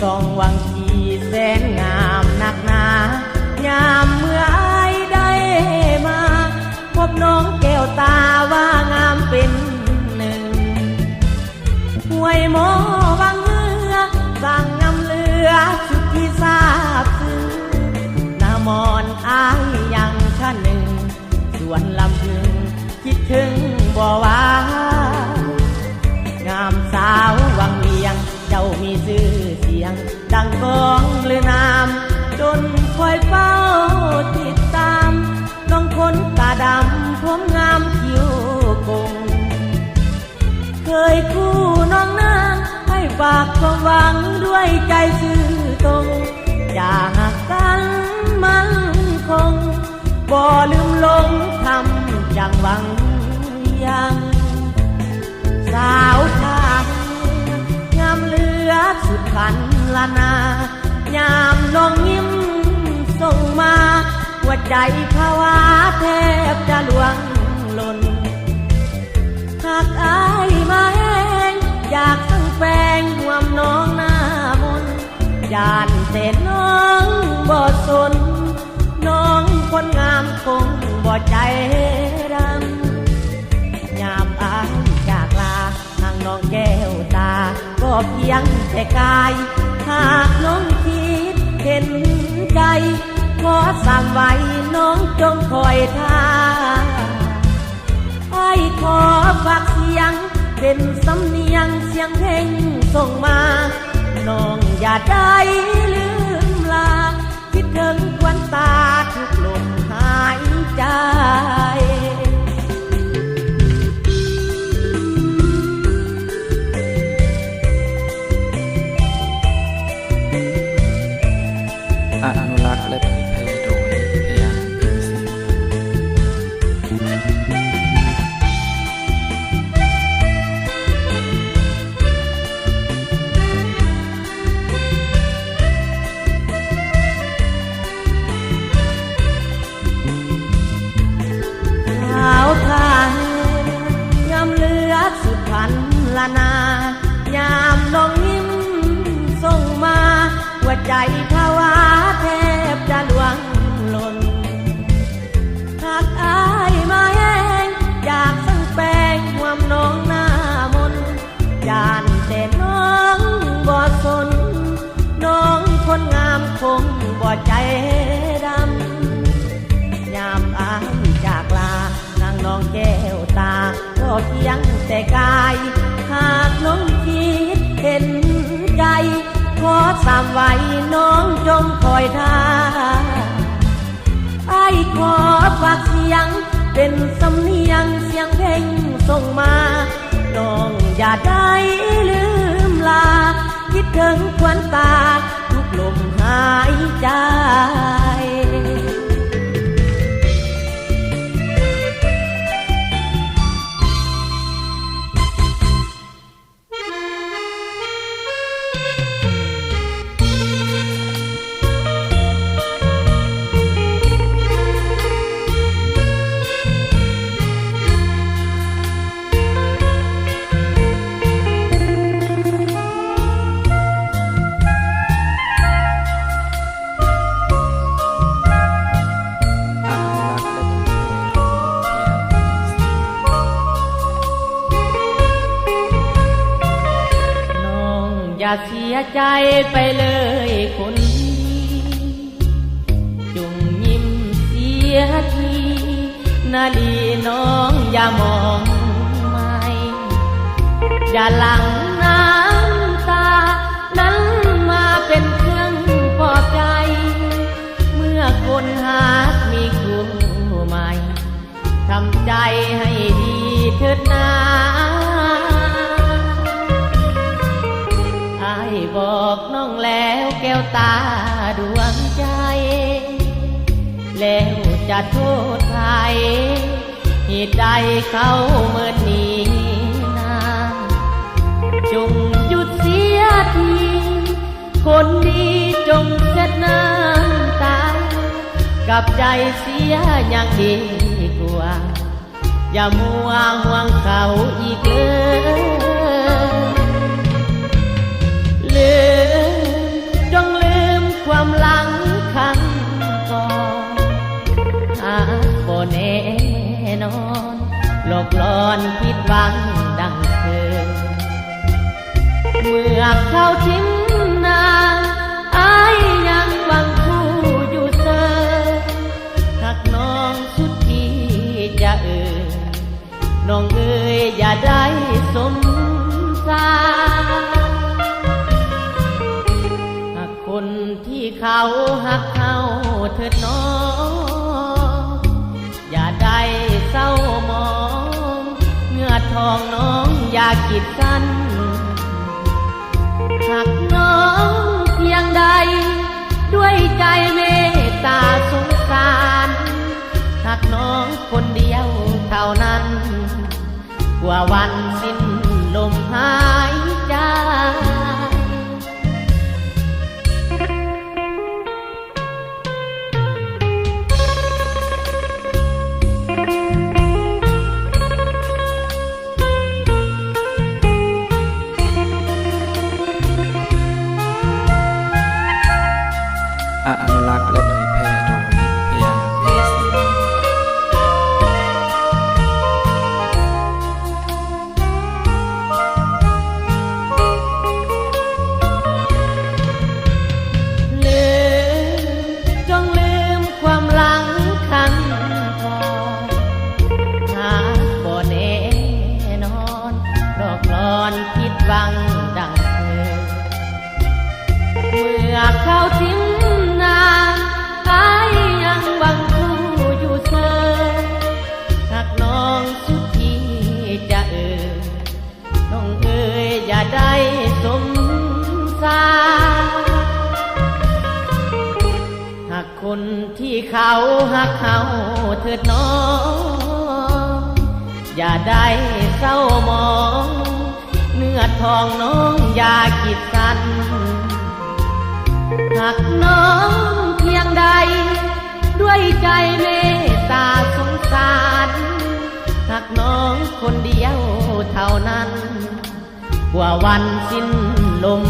สองวังทีแสนงามนักหนายามเมื่ออายได้มาพบน้องแก้วตาว่างามเป็นหนึ่งห้วยหมอวังเรือสั่งนำเรือสุดที่ทราบซึ้งนามอนอายยังข้าหนึ่งส่วนลำพึงคิดถึงบ่ว่างามสาววังเวียงเจ้ามีชื่อเสียงดังกองลือนามจนคอยเฝ้าติดตามน้องคนตาดำผมงามคิ้วกงเคยคู่น้องนางให้ฝากความหวังด้วยใจซื่อตรงอย่าหักกันมั่นคงบ่ลืมหลงทำอย่างหวังยังสาวทางงามเลือดสุดขันละนายามน้องยิ้มส่งมาหัวใจภาวะแทบจะลวงหล่นหากอายมาแห้งอยากทั้งแปลงห่วมน้องหน้ามนยานเส้นน้องบ่สนน้องคนงามคงบ่ใจดำยามอายจากลาทางน้องแก้วตาก็เพียงแต่กายหากน้องคิดเห็นใจขอสั่งไว้น้องจงคอยท่าให้ขอฝากเสียงเป็นสำเนียงเสียงเพลงส่งมาน้องอย่าได้ลืมลาคิดถึงควันตาทุกลมหายใจอนุรักษ์และเผยแพร่โดยพยานเพียงสีสาวทางงามเลือดสุดพันละนายามน้องยิ้มส่งมาหัวใจภาวะแทบจะลวงหล่นหากอายมาแห้งอยากสั่งแปลงห่วมน้องหน้ามนยานแต่น้องบ่สนน้องคนงามคงบ่ใจดำยามอายจากลานางน้องแก้วตาก็เพียงแต่กายหากน้องคิดเห็นใจขอสามไว้น้องจงคอยท่าไอ้ขอฝากเสียงเป็นสำเนียงเสียงเพลงส่งมาน้องอย่าได้ลืมลาคิดถึงควันตาทุกลมหายใจอย่าเสียใจไปเลยคนดีจงยิ้มเสียทีนาลีน้องอย่ามองไม่อย่าหลั่งน้ำตานั้นมาเป็นเครื่องปลอบใจเมื่อคนหากมีคู่ใหม่ทำใจให้ดีเถิดนาอาย บอกน้องแล้วแก้วตาดวงใจแล้วจะโทษใครเหตุใดเขาเมื่อนี้นานจงหยุดเสียทีคนดีจงเช็ดน้ำตากับใจเสียยังดีกว่าอย่ามัวห่วงเขาอีกลืมจงลืมความหลังครั้งก่อนหากบ่แน่นอนหลอกหลอนผิดหวังดังเคยเมื่อเขาทิ้งนาอายยังหวังคู่อยู่เสมอหากน้องสุดที่จะน้องเอ๋ยอย่าได้สมสารหากคนที่เขาหักเขาเถิดน้องอย่าได้เศร้ามองเนื้อทองน้องอย่ากีดกันหากน้องเพียงใดด้วยใจเมตตาสงสารหากน้องคนเดียวเท่านั้นกว่าวันสิ้นลมหายใจอนุรักษ์และเผยแพร่โดยพยานเพศลืมจงลืมความหลังคันก่อนหากบ่แน่นอนหลอกหลอนผิดหวังดังเคยเมื่อเขาทิ้งนาอายยังหวังคู่อยู่เสมอหากน้องสุดที่จะน้องเอ๋ยอย่าได้สมสารหากคนที่เขาหักเขาเถิดน้องอย่าได้เศร้ามองเนื้อทองน้องอย่ากีดกันหากน้องเพียงใดด้วยใจเมตตาสงสารหากน้องคนเดียวเท่านั้นกว่าวันสิ้นลม